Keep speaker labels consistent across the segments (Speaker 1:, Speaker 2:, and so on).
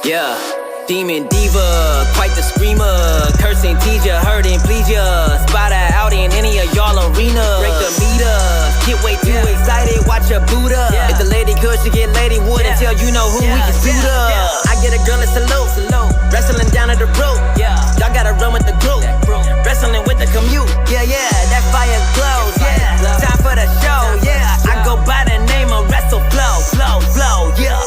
Speaker 1: Yeah, demon diva, quite the screamer. Cursing, tease ya, hurting, please ya. Spot her out in any of y'all arena. Break the meter, get way too excited, watch her boot up. If the lady could, she get lady wood until you know who we can suit up. I get a girl a salute, wrestling down at the rope. Y'all gotta run with the group, wrestling with the commute. Yeah, that fire glows. Time for the show. I go by the name of Wrestle Flow, yeah.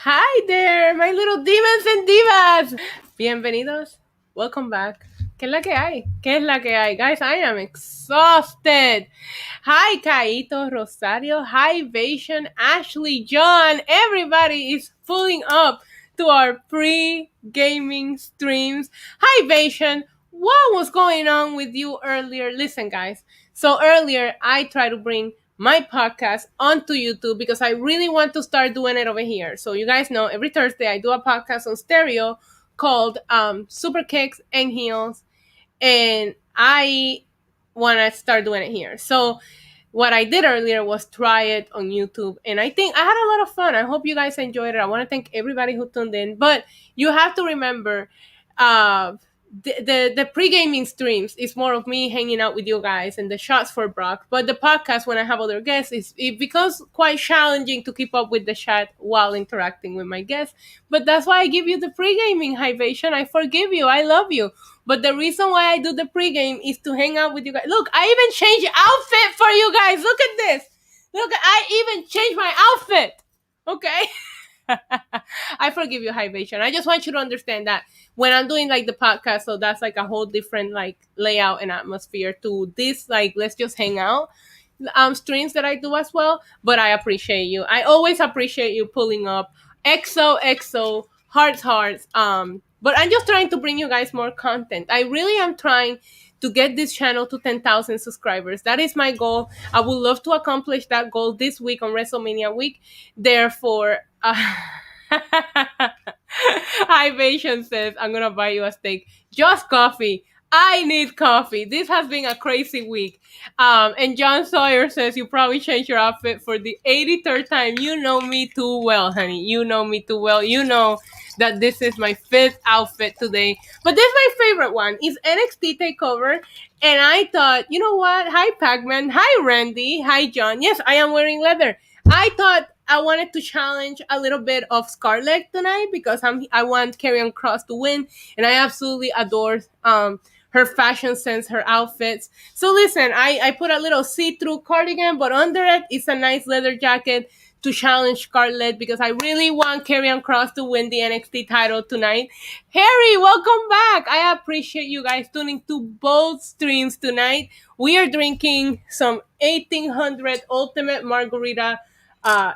Speaker 2: Hi there, my little demons and divas. Bienvenidos. Welcome back. ¿Qué es la que hay? ¿Qué es la que hay? Guys, I am exhausted. Hi, Kaito, Rosario. Hi, Vasion, Ashley, John. Everybody is pulling up to our pre-gaming streams. Hi, Vasion. What was going on with you earlier? Listen, guys. So earlier, I tried to bring my podcast onto YouTube because I really want to start doing it over here. So you guys know every Thursday I do a podcast on stereo called Super Kicks and Heels, and I want to start doing it here. So what I did earlier was try it on YouTube, and I think I had a lot of fun. I hope you guys enjoyed it. I want to thank everybody who tuned in, but you have to remember the pre-gaming streams is more of me hanging out with you guys and the shots for Brock. But the podcast, when I have other guests, it becomes quite challenging to keep up with the chat while interacting with my guests. But that's why I give you the pre-gaming, Hivation. I forgive you. I love you. But the reason why I do the pre-game is to hang out with you guys. Look, I even changed outfit for you guys. Look at this. Look, I even changed my outfit. Okay? I forgive you, Hivation. I just want you to understand that when I'm doing like the podcast, so that's like a whole different like layout and atmosphere to this, like, let's just hang out streams that I do as well. But I appreciate you. I always appreciate you pulling up. XOXO, hearts. But I'm just trying to bring you guys more content. I really am trying to get this channel to 10,000 subscribers. That is my goal. I would love to accomplish that goal this week on WrestleMania week. Therefore, Hivation says, I'm going to buy you a steak. Just coffee. I need coffee. This has been a crazy week. And John Sawyer says, you probably changed your outfit for the 83rd time. You know me too well, honey. You know me too well. You know that this is my 5th outfit today. But this is my favorite one. It's NXT Takeover. And I thought, you know what? Hi, Pac-Man. Hi, Randy. Hi, John. Yes, I am wearing leather. I thought I wanted to challenge a little bit of Scarlett tonight because I want Karrion Kross to win. And I absolutely adore her fashion sense, her outfits. So listen, I put a little see-through cardigan, but under it is a nice leather jacket to challenge Scarlett because I really want Karrion Kross to win the NXT title tonight. Harry, welcome back. I appreciate you guys tuning to both streams tonight. We are drinking some 1800 Ultimate Margarita.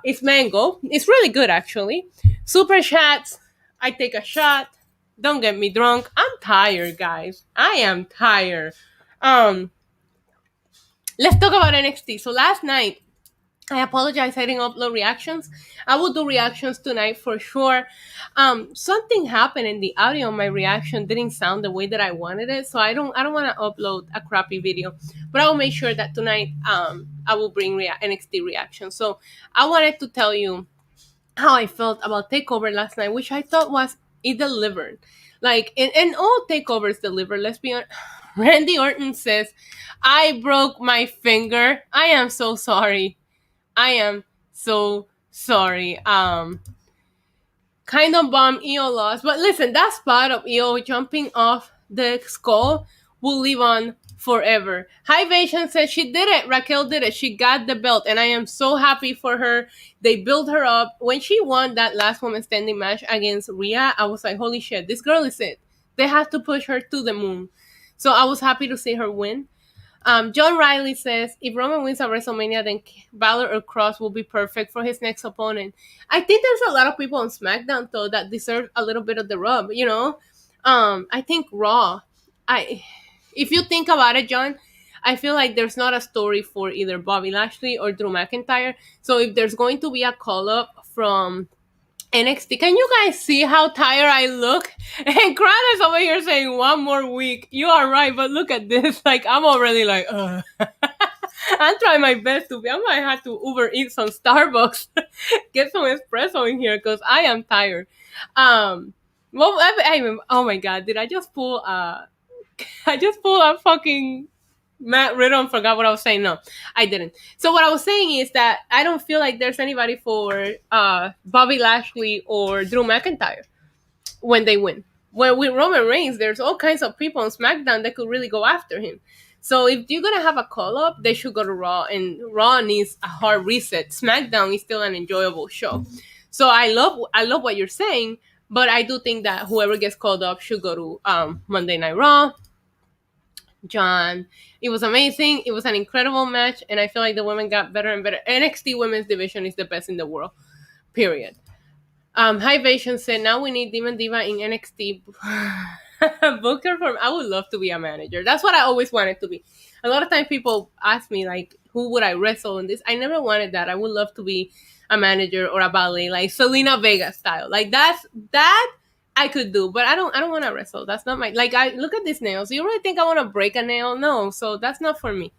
Speaker 2: It's mango. It's really good, actually. Super chats. I take a shot. Don't get me drunk. I'm tired, guys. I am tired. Let's talk about NXT. So last night, I apologize I didn't upload reactions. I will do reactions tonight for sure. Something happened in the audio. My reaction didn't sound the way that I wanted it, so I don't want to upload a crappy video. But I will make sure that tonight I will bring NXT reactions. So I wanted to tell you how I felt about Takeover last night, which I thought it delivered. Like, and all takeovers deliver. Let's be honest. Randy Orton says, I broke my finger. I am so sorry. I am so sorry. Kind of bummed Io lost. But listen, that spot of Io jumping off the skull will live on forever. Hivation says she did it. Raquel did it. She got the belt. And I am so happy for her. They built her up. When she won that last woman standing match against Rhea, I was like, holy shit, this girl is it. They have to push her to the moon. So I was happy to see her win. John Riley says, if Roman wins at WrestleMania, then Balor or Cross will be perfect for his next opponent. I think there's a lot of people on SmackDown, though, that deserve a little bit of the rub, you know? I think Raw, if you think about it, John, I feel like there's not a story for either Bobby Lashley or Drew McIntyre. So if there's going to be a call-up from NXT, can you guys see how tired I look? And Kran is over here saying 1 more week. You are right, but look at this. Like, I'm already like, I'm trying my best to be. I might have to Uber eat some Starbucks, get some espresso in here because I am tired. Well, oh my god, did I just pull? I just pulled a fucking Matt Riddle. Forgot what I was saying. No, I didn't. So what I was saying is that I don't feel like there's anybody for Bobby Lashley or Drew McIntyre when they win. When with Roman Reigns, there's all kinds of people on SmackDown that could really go after him. So if you're gonna have a call up, they should go to Raw, and Raw needs a hard reset. SmackDown is still an enjoyable show. So I love what you're saying, but I do think that whoever gets called up should go to Monday Night Raw. John, it was amazing. It was an incredible match, and I feel like the women got better and better. NXT Women's Division is the best in the world. Period. High Vision said, now we need Demon Diva in NXT. Booker from, I would love to be a manager. That's what I always wanted to be. A lot of times people ask me, like, who would I wrestle in this? I never wanted that. I would love to be a manager or a ballet, like Selena Vega style. Like, that I could do, but I don't want to wrestle. That's not my, like, I look at these nails. You really think I want to break a nail? No. So that's not for me.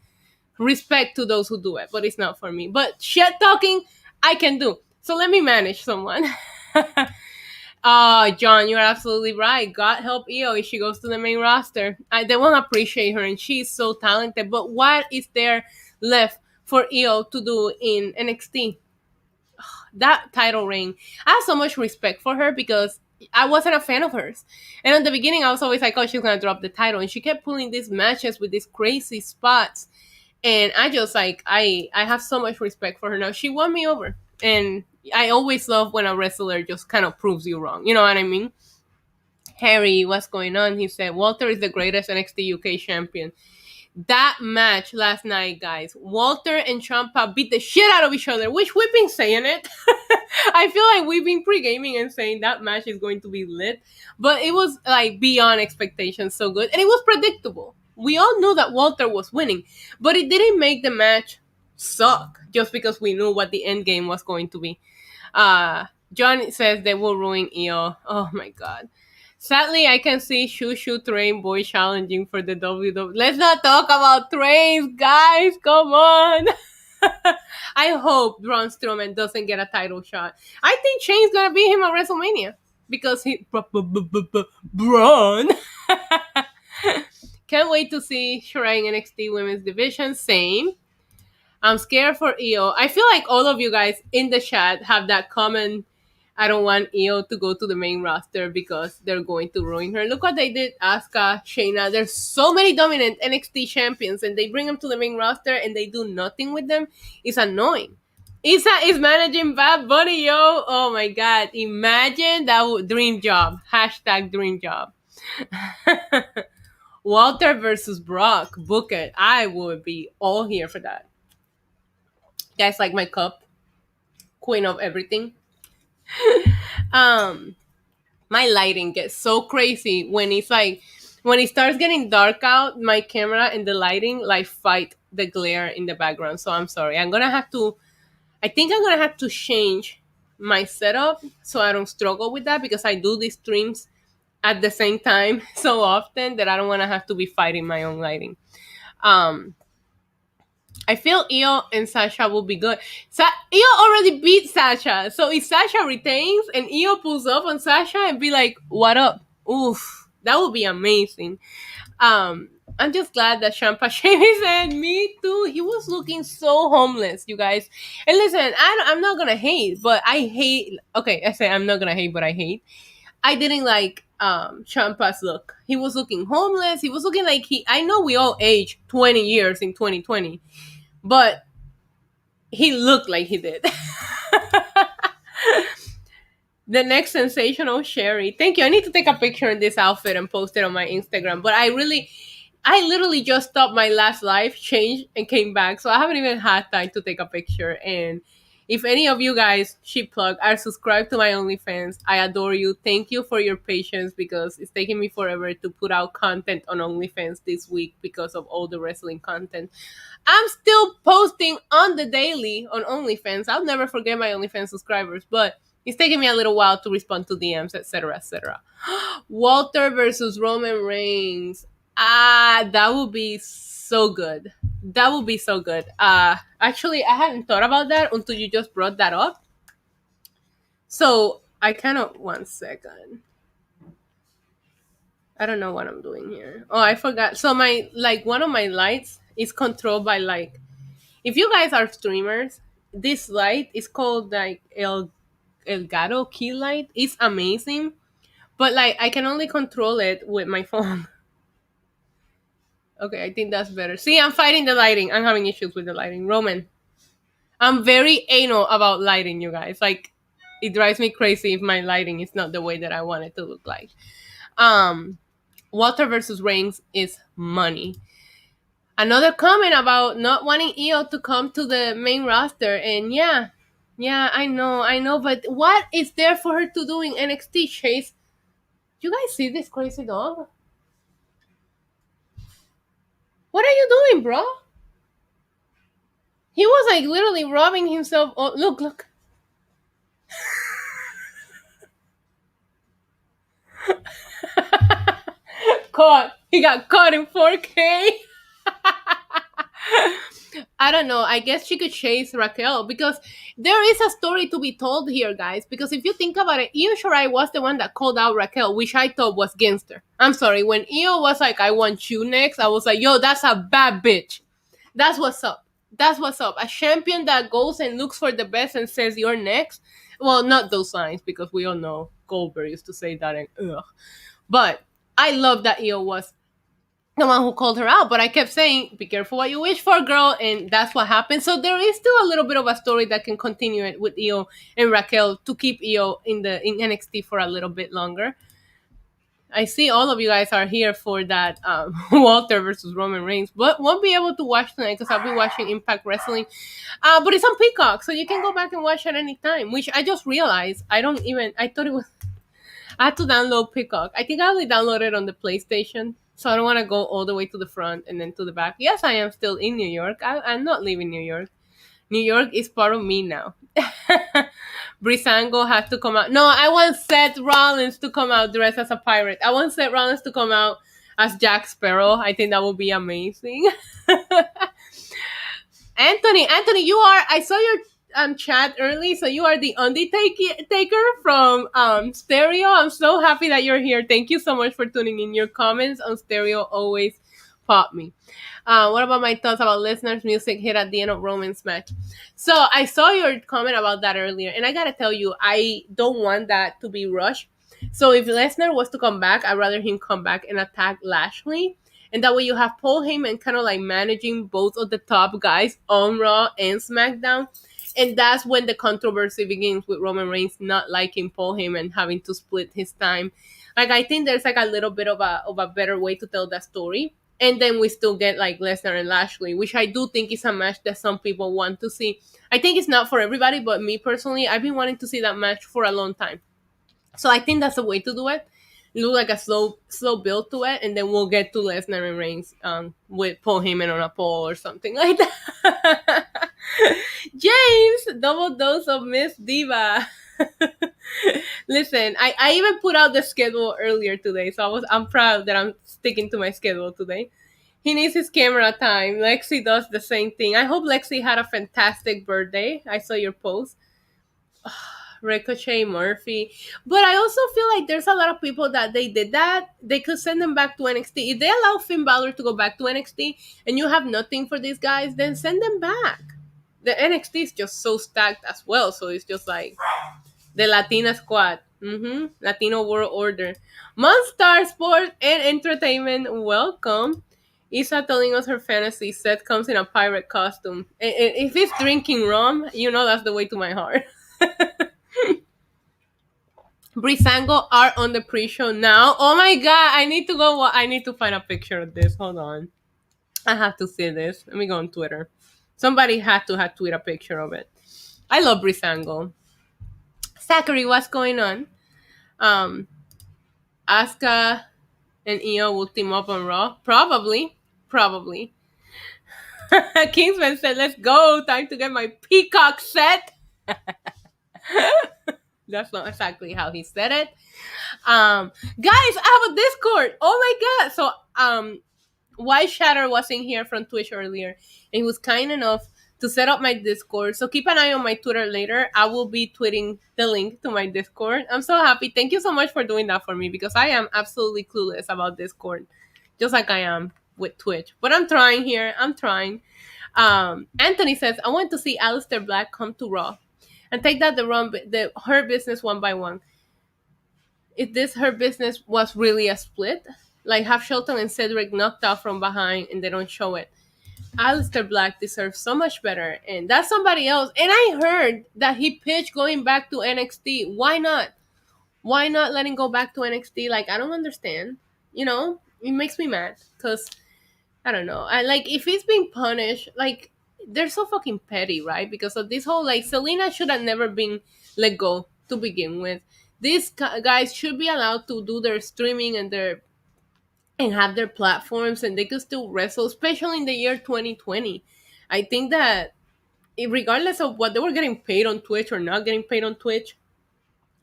Speaker 2: Respect to those who do it, but it's not for me. But shit talking, I can do. So let me manage someone. John, you're absolutely right. God help Io if she goes to the main roster. They won't appreciate her, and she's so talented. But what is there left for Io to do in NXT? That title reign, I have so much respect for her because I wasn't a fan of hers. And in the beginning, I was always like, oh, she's going to drop the title. And she kept pulling these matches with these crazy spots. And I just like, I have so much respect for her now. She won me over. And I always love when a wrestler just kind of proves you wrong. You know what I mean? Harry, what's going on? He said, Walter is the greatest NXT UK champion. That match last night, guys, Walter and Ciampa beat the shit out of each other, which we've been saying it. I feel like we've been pre-gaming and saying that match is going to be lit. But it was like beyond expectations, so good. And it was predictable. We all knew that Walter was winning, but it didn't make the match suck just because we knew what the end game was going to be. John says they will ruin Io. Oh my god. Sadly, I can see Shoo Shoo Train Boy challenging for the WWE. Let's not talk about trains, guys. Come on. I hope Braun Strowman doesn't get a title shot. I think Shane's gonna beat him at WrestleMania because he Braun. Can't wait to see Shrine NXT Women's Division. Same. I'm scared for Io. I feel like all of you guys in the chat have that common. I don't want Io to go to the main roster because they're going to ruin her. Look what they did, Asuka, Shayna. There's so many dominant NXT champions, and they bring them to the main roster and they do nothing with them. It's annoying. Isa is managing Bad Bunny, yo. Oh my god. Imagine that dream job. Hashtag dream job. Walter versus Brock. Book it. I would be all here for that. Guys, like my cup. Queen of everything. My lighting gets so crazy when it's like when it starts getting dark out, my camera and the lighting like fight the glare in the background. So I'm sorry. I think I'm gonna have to change my setup so I don't struggle with that because I do these streams at the same time so often that I don't want to have to be fighting my own lighting. I feel Io and Sasha will be good. Io already beat Sasha. So if Sasha retains and Io pulls up on Sasha and be like, what up? Oof. That would be amazing. I'm just glad that Ciampa Sheamus said, me too. He was looking so homeless, you guys. And listen, I'm not going to hate, but I hate. Okay, I say I'm not going to hate, but I hate. I didn't like Ciampa's look. He was looking homeless. He was looking like I know we all aged 20 years in 2020. But he looked like he did. The next sensational Sherry. Thank you. I need to take a picture in this outfit and post it on my Instagram. But I literally just stopped my last live, changed, and came back. So I haven't even had time to take a picture. And if any of you guys, sheep plug, are subscribed to my OnlyFans, I adore you. Thank you for your patience because it's taking me forever to put out content on OnlyFans this week because of all the wrestling content. I'm still posting on the daily on OnlyFans. I'll never forget my OnlyFans subscribers, but it's taking me a little while to respond to DMs, etc., etc. Walter versus Roman Reigns. That would be so good. That would be so good. Actually, I hadn't thought about that until you just brought that up. So I kind of 1 second. I don't know what I'm doing here. Oh, I forgot. So my like one of my lights is controlled by like if you guys are streamers, this light is called like El Gato key light. It's amazing, but like I can only control it with my phone. Okay, I think that's better. See, I'm fighting the lighting. I'm having issues with the lighting. Roman, I'm very anal about lighting, you guys. Like, it drives me crazy if my lighting is not the way that I want it to look like. Um, Walter versus Reigns is money. Another comment about not wanting Io to come to the main roster, and yeah, I know, but what is there for her to do in NXT? Chase, you guys see this crazy dog? What are you doing, bro? He was like literally robbing himself. Oh, look. Caught. He got caught in 4K. I don't know. I guess she could chase Raquel because there is a story to be told here, guys. Because if you think about it, Io Shirai was the one that called out Raquel, which I thought was gangster. I'm sorry. When Io was like, I want you next, I was like, yo, that's a bad bitch. That's what's up. That's what's up. A champion that goes and looks for the best and says, you're next. Well, not those lines because we all know Goldberg used to say that and ugh. But I love that Io was the one who called her out, but I kept saying, be careful what you wish for, girl, and that's what happened. So there is still a little bit of a story that can continue it with Io and Raquel to keep Io in NXT for a little bit longer. I see all of you guys are here for that Walter versus Roman Reigns, but won't be able to watch tonight because I'll be watching Impact Wrestling. But it's on Peacock, so you can go back and watch at any time, which I just realized I thought it was, I had to download Peacock. I think I only downloaded it on the PlayStation, so I don't want to go all the way to the front and then to the back. Yes, I am still in New York. I'm not leaving New York. New York is part of me now. Brisango has to come out. No, I want Seth Rollins to come out dressed as a pirate. I want Seth Rollins to come out as Jack Sparrow. I think that would be amazing. Anthony, you are. I saw your chat early, so you are the Undertaker from Stereo. I'm so happy that you're here. Thank you so much for tuning in. Your comments on Stereo always pop me. What about my thoughts about listeners' music hit at the end of Roman's match? So I saw your comment about that earlier, and I gotta tell you, I don't want that to be rushed. So if Lesnar was to come back, I'd rather him come back and attack Lashley. And that way you have Paul Heyman kind of like managing both of the top guys on Raw and SmackDown. And that's when the controversy begins with Roman Reigns not liking Paul Heyman having to split his time. Like I think there's like a little bit of a better way to tell that story. And then we still get like Lesnar and Lashley, which I do think is a match that some people want to see. I think it's not for everybody, but me personally, I've been wanting to see that match for a long time. So I think that's the way to do it. Do like a slow build to it, and then we'll get to Lesnar and Reigns with Paul Heyman on a pole or something like that. James, double dose of Miss Diva. Listen, I even put out the schedule earlier today, so I'm proud that I'm sticking to my schedule today. He needs his camera time. Lexi does the same thing. I hope Lexi had a fantastic birthday. I saw your post. Ricochet, Murphy. But I also feel like there's a lot of people that they did that. They could send them back to NXT. If they allow Finn Balor to go back to NXT and you have nothing for these guys, then send them back. The NXT is just so stacked as well. So it's just like the Latina squad. Latino World Order. Monstar Sport and Entertainment, welcome. Isa telling us her fantasy set comes in a pirate costume. And if it's drinking rum, you know that's the way to my heart. Brisango are on the pre-show now. Oh my god, I need to go. I need to find a picture of this. Hold on. I have to see this. Let me go on Twitter. Somebody had to tweet a picture of it. I love Brisango. Zachary, what's going on? Asuka and Io will team up on Raw. Probably. Kingsman said, let's go. Time to get my peacock set. That's not exactly how he said it. Guys, I have a Discord. Oh my god. So Why Shatter wasn't here from Twitch earlier, and he was kind enough to set up my Discord. So keep an eye on my Twitter later. I will be tweeting the link to my Discord. I'm so happy. Thank you so much for doing that for me because I am absolutely clueless about Discord, just like I am with Twitch. But I'm trying here. I'm trying. Anthony says, I want to see Aleister Black come to Raw and take that her business one by one. If this her business was really a split, like have Shelton and Cedric knocked out from behind and they don't show it. Aleister Black deserves so much better, and that's somebody else. And I heard that he pitched going back to NXT. Why not? Why not let him go back to NXT? Like, I don't understand. You know, it makes me mad because I don't know. I like if he's being punished, like they're so fucking petty, right? Because of this whole like Selena should have never been let go to begin with. These guys should be allowed to do their streaming and have their platforms, and they could still wrestle, especially in the year 2020. I think that regardless of what they were getting paid on Twitch or not getting paid on Twitch,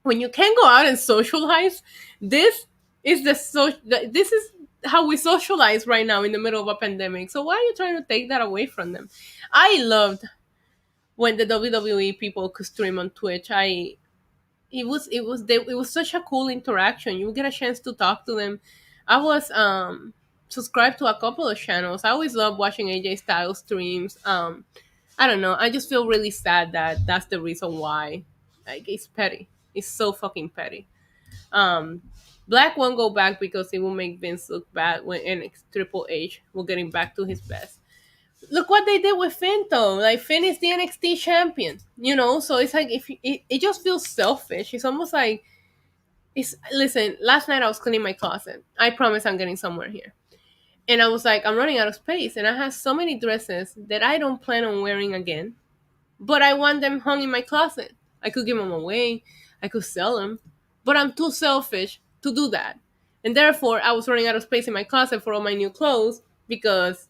Speaker 2: when you can go out and socialize, this is this is how we socialize right now in the middle of a pandemic. So why are you trying to take that away from them? I loved when the WWE people could stream on Twitch. It was such a cool interaction. You get a chance to talk to them. I was subscribed to a couple of channels. I always love watching AJ Styles streams. I don't know. I just feel really sad that that's the reason why. Like it's petty. It's so fucking petty. Um, Black won't go back because it will make Vince look bad when Triple H will get him back to his best. Look what they did with Finn though. Like Finn is the NXT champion, you know. So it's like if it just feels selfish. It's almost like it's. Listen, last night I was cleaning my closet. I promise I'm getting somewhere here. And I was like, I'm running out of space, and I have so many dresses that I don't plan on wearing again, but I want them hung in my closet. I could give them away, I could sell them, but I'm too selfish to do that. And therefore, I was running out of space in my closet for all my new clothes because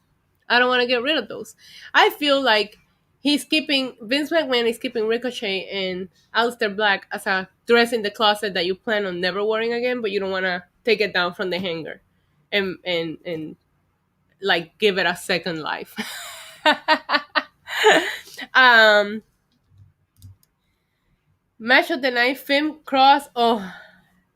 Speaker 2: I don't want to get rid of those. I feel like Vince McMahon is keeping Ricochet and Aleister Black as a dress in the closet that you plan on never wearing again, but you don't want to take it down from the hanger and like give it a second life. um Match of the night, Finn Cross. Oh,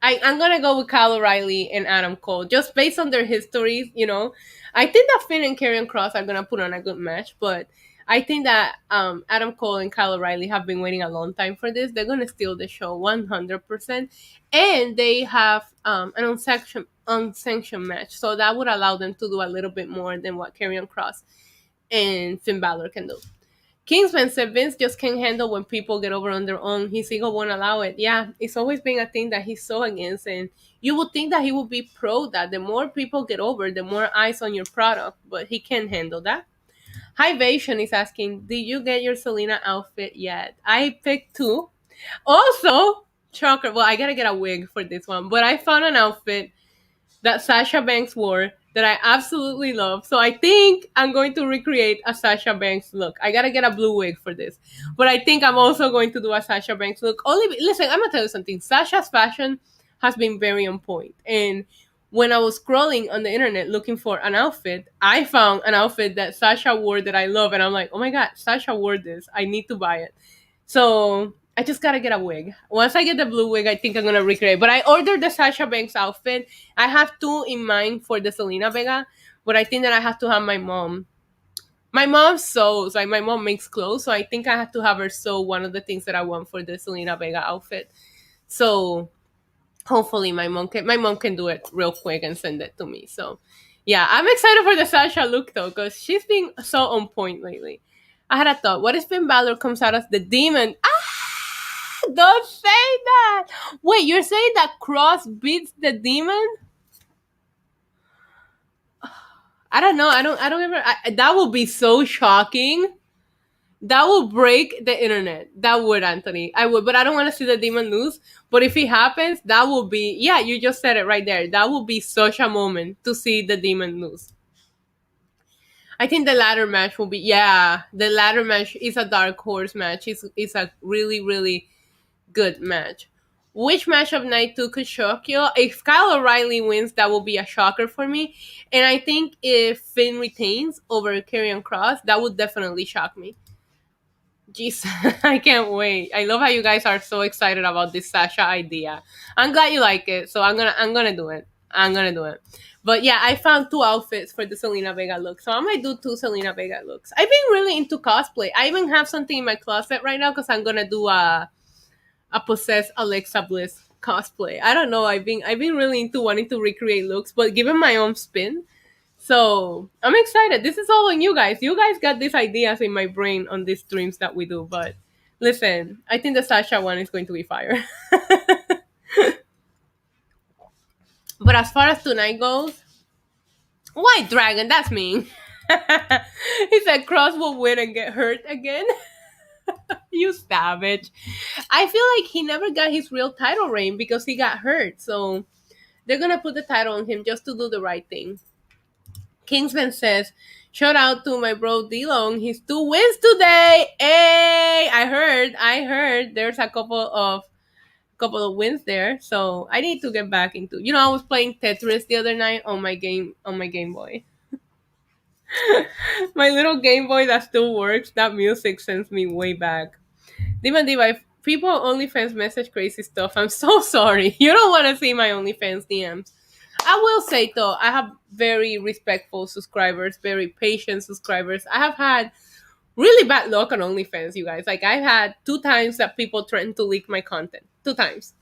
Speaker 2: I'm gonna go with Kyle O'Reilly and Adam Cole just based on their histories. You know, I think that Finn and Karrion Cross are gonna put on a good match, but I think that Adam Cole and Kyle O'Reilly have been waiting a long time for this. They're gonna steal the show 100%, and they have an unsanctioned match, so that would allow them to do a little bit more than what Karrion Cross and Finn Balor can do. Kingsman said Vince just can't handle when people get over on their own. His ego won't allow it. Yeah, it's always been a thing that he's so against. And you would think that he would be pro that. The more people get over, the more eyes on your product. But he can't handle that. Hivation is asking, did you get your Selena outfit yet? I picked two. Also, shocker. Well, I gotta get a wig for this one. But I found an outfit that Sasha Banks wore that I absolutely love. So I think I'm going to recreate a Sasha Banks look. I gotta get a blue wig for this. But I think I'm also going to do a Sasha Banks look. Listen, I'm gonna tell you something. Sasha's fashion has been very on point. And when I was scrolling on the internet looking for an outfit, I found an outfit that Sasha wore that I love. And I'm like, oh my God, Sasha wore this. I need to buy it. So I just gotta get a wig. Once I get the blue wig, I think I'm gonna recreate. But I ordered the Sasha Banks outfit. I have two in mind for the Selena Vega, but I think that I have to have my mom. My mom sews, like my mom makes clothes, so I think I have to have her sew one of the things that I want for the Selena Vega outfit. So hopefully my mom can do it real quick and send it to me. So yeah, I'm excited for the Sasha look though, because she's been so on point lately. I had a thought. What if Finn Balor comes out as the demon? Don't say that. Wait, you're saying that Cross beats the demon? I don't know. I don't ever. That would be so shocking. That would break the internet. That would, Anthony. I would, but I don't want to see the demon lose. But if it happens, that would be. Yeah, you just said it right there. That would be such a moment to see the demon lose. I think the ladder match will be. Yeah, the ladder match is a dark horse match. It's a really really good match. Which match of night 2 could shock you? If Kyle O'Reilly wins, that will be a shocker for me. And I think if Finn retains over Karrion Cross, that would definitely shock me. Jeez, I can't wait. I love how you guys are so excited about this Sasha idea. I'm glad you like it, so I'm gonna do it. I'm gonna do it. But yeah, I found two outfits for the Selena Vega look, so I might do two Selena Vega looks. I've been really into cosplay. I even have something in my closet right now because I'm gonna do a possessed Alexa Bliss cosplay. I don't know. I've been really into wanting to recreate looks, but given my own spin. So I'm excited. This is all on you guys. You guys got these ideas in my brain on these streams that we do. But listen, I think the Sasha one is going to be fire. But as far as tonight goes, White Dragon, that's me. He said Cross will win and get hurt again. You savage. I feel like he never got his real title reign because he got hurt. So they're gonna put the title on him just to do the right thing. Kingsman says, shout out to my bro D-Long. He's 2 wins today. Hey, I heard there's a couple of wins there. So I need to get back into, I was playing Tetris the other night on my Game Boy. My little Game Boy that still works, that music sends me way back. Diva, if people on OnlyFans message crazy stuff, I'm so sorry. You don't want to see my OnlyFans DMs. I will say though, I have very respectful subscribers, very patient subscribers. I have had really bad luck on OnlyFans, you guys. Like I've had 2 times that people threatened to leak my content. 2 times.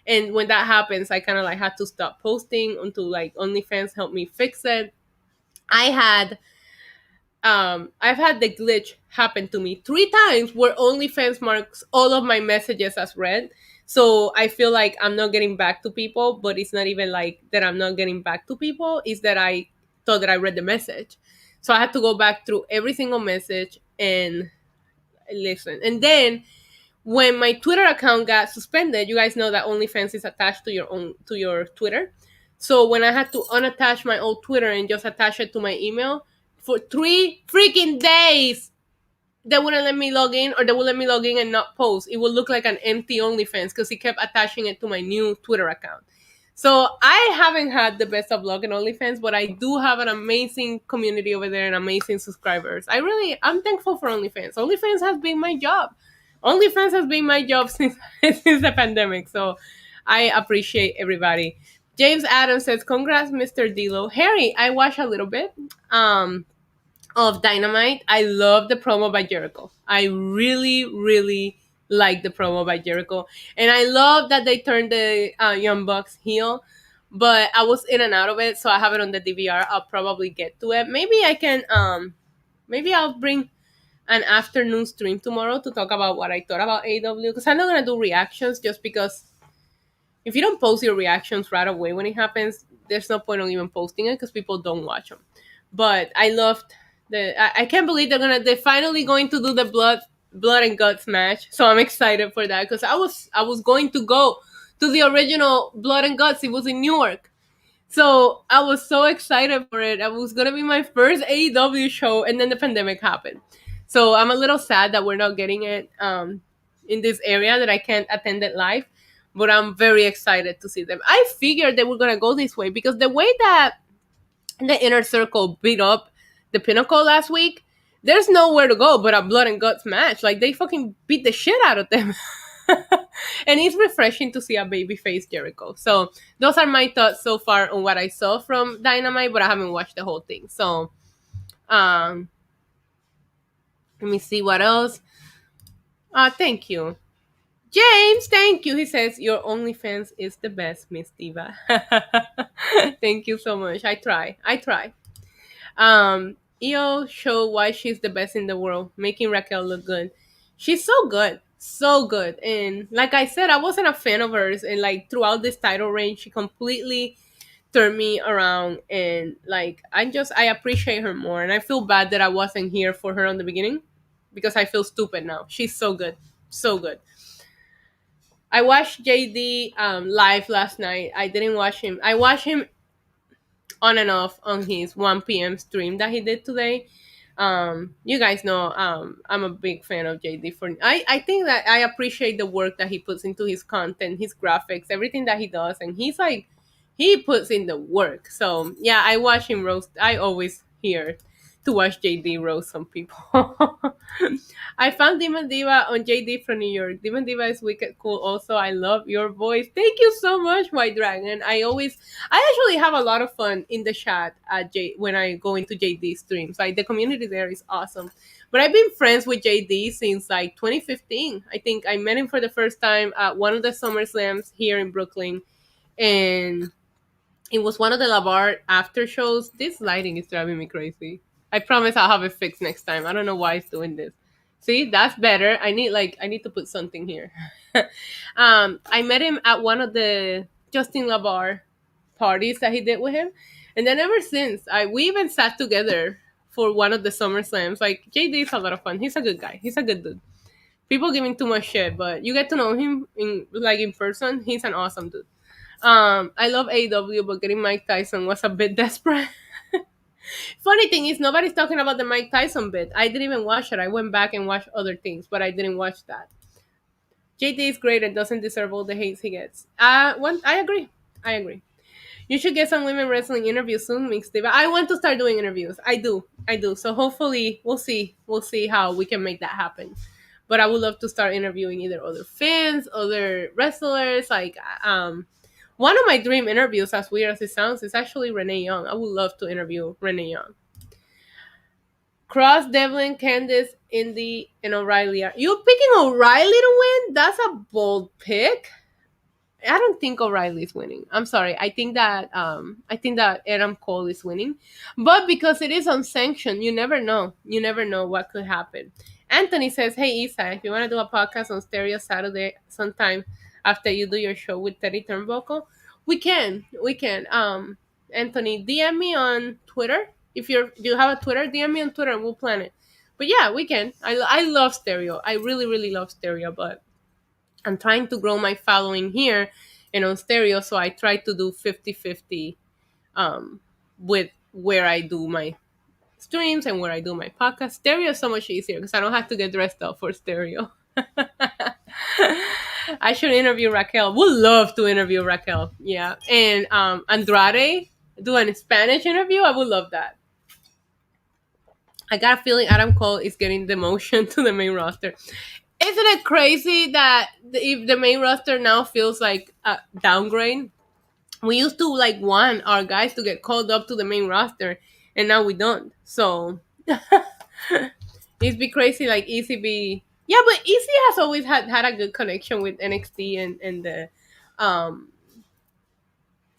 Speaker 2: And when that happens, I kind of like had to stop posting until like OnlyFans helped me fix it. I had I've had the glitch happen to me 3 times where OnlyFans marks all of my messages as read. So I feel like I'm not getting back to people, but it's not even like that I'm not getting back to people. It's that I thought that I read the message. So I had to go back through every single message and listen. And then when my Twitter account got suspended, you guys know that OnlyFans is attached to your Twitter. So when I had to unattach my old Twitter and just attach it to my email for 3 freaking days, they wouldn't let me log in, or they would let me log in and not post. It would look like an empty OnlyFans because he kept attaching it to my new Twitter account. So I haven't had the best of luck in OnlyFans, but I do have an amazing community over there and amazing subscribers. I'm thankful for OnlyFans. OnlyFans has been my job. OnlyFans has been my job since the pandemic. So I appreciate everybody. James Adams says, "Congrats, Mr. D'Lo." Harry, I watched a little bit of Dynamite. I love the promo by Jericho. I really, really like the promo by Jericho, and I love that they turned the Young Bucks heel. But I was in and out of it, so I have it on the DVR. I'll probably get to it. Maybe I can. Maybe I'll bring an afternoon stream tomorrow to talk about what I thought about AEW, because I'm not gonna do reactions just because if you don't post your reactions right away when it happens, there's no point on even posting it because people don't watch them. But I loved I can't believe they're finally going to do the blood and guts match. So I'm excited for that because I was going to go to the original Blood and Guts. It was in Newark. So I was so excited for it. It was gonna be my first AEW show, and then the pandemic happened. So I'm a little sad that we're not getting it in this area, that I can't attend it live. But I'm very excited to see them. I figured they were gonna go this way because the way that the Inner Circle beat up the Pinnacle last week, there's nowhere to go but a blood and guts match. Like they fucking beat the shit out of them. And it's refreshing to see a babyface Jericho. So those are my thoughts so far on what I saw from Dynamite, but I haven't watched the whole thing. So let me see what else. Thank you. James, thank you. He says, your OnlyFans is the best, Miss Diva. Thank you so much. I try. Io show why she's the best in the world, making Raquel look good. She's so good. So good. And like I said, I wasn't a fan of hers. And like throughout this title reign, she completely turned me around. And like, I appreciate her more. And I feel bad that I wasn't here for her on the beginning because I feel stupid now. She's so good. So good. I watched JD live last night. I didn't watch him. I watched him on and off on his 1 p.m. stream that he did today. You guys know I'm a big fan of JD. For I think that I appreciate the work that he puts into his content, his graphics, everything that he does, and he's like he puts in the work. So yeah, I watch him roast. I always here to watch JD roast some people. I found Demon Diva on JD from New York. Demon Diva is wicked cool. Also, I love your voice. Thank you so much, White Dragon. I actually have a lot of fun in the chat at when I go into JD streams. Like the community there is awesome. But I've been friends with JD since like 2015. I think I met him for the first time at one of the Summer Slams here in Brooklyn, and it was one of the Lavar after shows. This lighting is driving me crazy. I promise I'll have it fixed next time. I don't know why it's doing this. See, that's better. I need to put something here. I met him at one of the Justin Lavar parties that he did with him, and then ever since, we even sat together for one of the Summer Slams. Like JD is a lot of fun. He's a good guy. He's a good dude. People give him too much shit, but you get to know him in person. He's an awesome dude. I love AEW, but getting Mike Tyson was a bit desperate. Funny thing is, nobody's talking about the Mike Tyson bit. I didn't even watch it. I went back and watched other things, but I didn't watch that. JD is great and doesn't deserve all the hate he gets. I agree. I agree. You should get some women wrestling interviews soon, Mixed Diva. I want to start doing interviews. I do. I do. So hopefully, we'll see. We'll see how we can make that happen. But I would love to start interviewing either other fans, other wrestlers. Like, one of my dream interviews, as weird as it sounds, is actually Renee Young. I would love to interview Renee Young. Cross, Devlin, Candice, Indy, and O'Reilly. You picking O'Reilly to win? That's a bold pick. I don't think O'Reilly is winning. I'm sorry. I think that Adam Cole is winning, but because it is unsanctioned, you never know. You never know what could happen. Anthony says, "Hey Isa, if you want to do a podcast on Stereo Saturday sometime after you do your show with Teddy Turnbuckle, we can. We can. Anthony, DM me on Twitter. If you have a Twitter, DM me on Twitter and we'll plan it. But yeah, we can. I love Stereo. I really, really love Stereo, but I'm trying to grow my following here and on Stereo, so I try to do 50-50 with where I do my streams and where I do my podcast. Stereo is so much easier because I don't have to get dressed up for Stereo. I should interview Raquel. Would love to interview Raquel. Yeah. And Andrade, do a Spanish interview. I would love that. I got a feeling Adam Cole is getting demotion to the main roster. Isn't it crazy that if the main roster now feels like a downgrade? We used to like want our guys to get called up to the main roster, and now we don't. So it's be crazy like ECB. Yeah, but EC has always had a good connection with NXT and the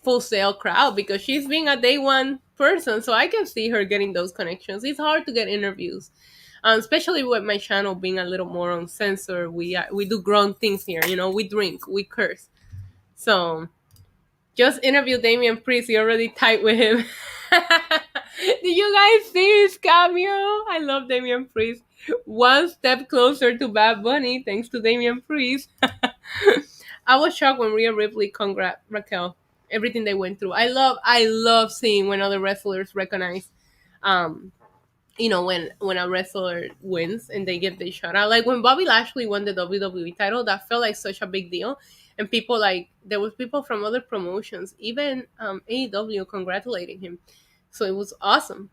Speaker 2: Full Sail crowd because she's being a day one person, so I can see her getting those connections. It's hard to get interviews. Especially with my channel being a little more uncensored, we do grown things here. You know, we drink, we curse. So just interview Damian Priest. You're already tight with him. Did you guys see his cameo? I love Damian Priest. One step closer to Bad Bunny, thanks to Damian Priest. I was shocked when Rhea Ripley congrat Raquel. Everything they went through. I love seeing when other wrestlers recognize you know, when a wrestler wins and they get the shout out. Like when Bobby Lashley won the WWE title, that felt like such a big deal. And people there was people from other promotions, even AEW congratulating him. So it was awesome.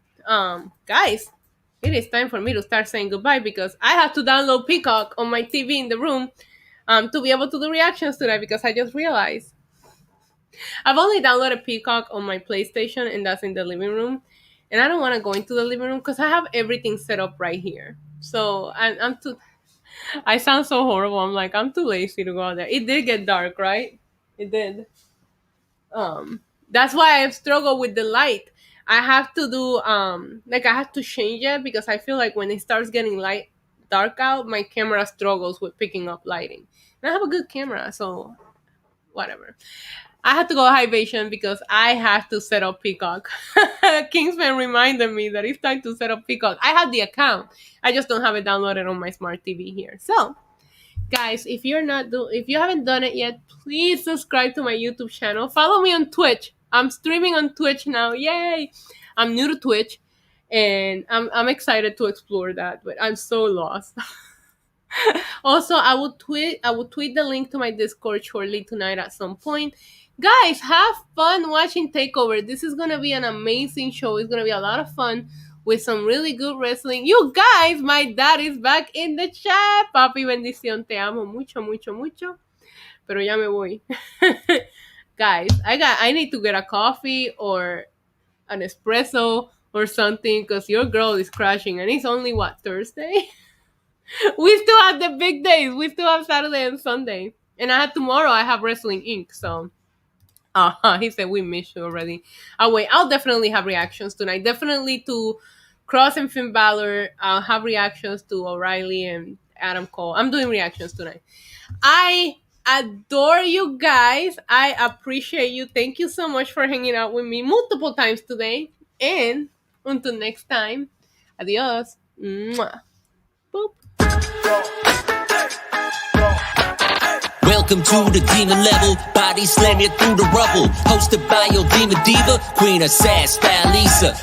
Speaker 2: Guys, it is time for me to start saying goodbye because I have to download Peacock on my TV in the room to be able to do reactions tonight because I just realized I've only downloaded Peacock on my PlayStation and that's in the living room. And I don't want to go into the living room because I have everything set up right here. So I'm too... I sound so horrible. I'm too lazy to go out there. It did get dark, right? It did. That's why I've struggled with the light. I have to do, I have to change it because I feel like when it starts getting dark out, my camera struggles with picking up lighting. And I have a good camera, so whatever. I had to go Hibation because I have to set up Peacock. Kingsman reminded me that it's time to set up Peacock. I have the account. I just don't have it downloaded on my smart TV here. So, guys, if you haven't done it yet, please subscribe to my YouTube channel. Follow me on Twitch. I'm streaming on Twitch now. Yay! I'm new to Twitch. and I'm excited to explore that, but I'm so lost. Also, I will tweet the link to my Discord shortly tonight at some point. Guys, have fun watching Takeover. This is gonna be an amazing show. It's gonna be a lot of fun with some really good wrestling. You guys, my dad is back in the chat. Papi, bendición, te amo mucho, mucho, mucho. Pero ya me voy. Guys, I need to get a coffee or an espresso or something because your girl is crashing, and it's only what, Thursday? We still have the big days. We still have Saturday and Sunday. And tomorrow I have Wrestling Inc. So he said we missed you already. Oh wait, I'll definitely have reactions tonight. Definitely to Cross and Finn Balor. I'll have reactions to O'Reilly and Adam Cole. I'm doing reactions tonight. I adore you guys. I appreciate you. Thank you so much for hanging out with me multiple times today. And until next time, adios. Mwah. Boop.
Speaker 1: Welcome to the demon level, body slam you through the rubble. Hosted by your demon diva, Queen of Sass, Style Lisa.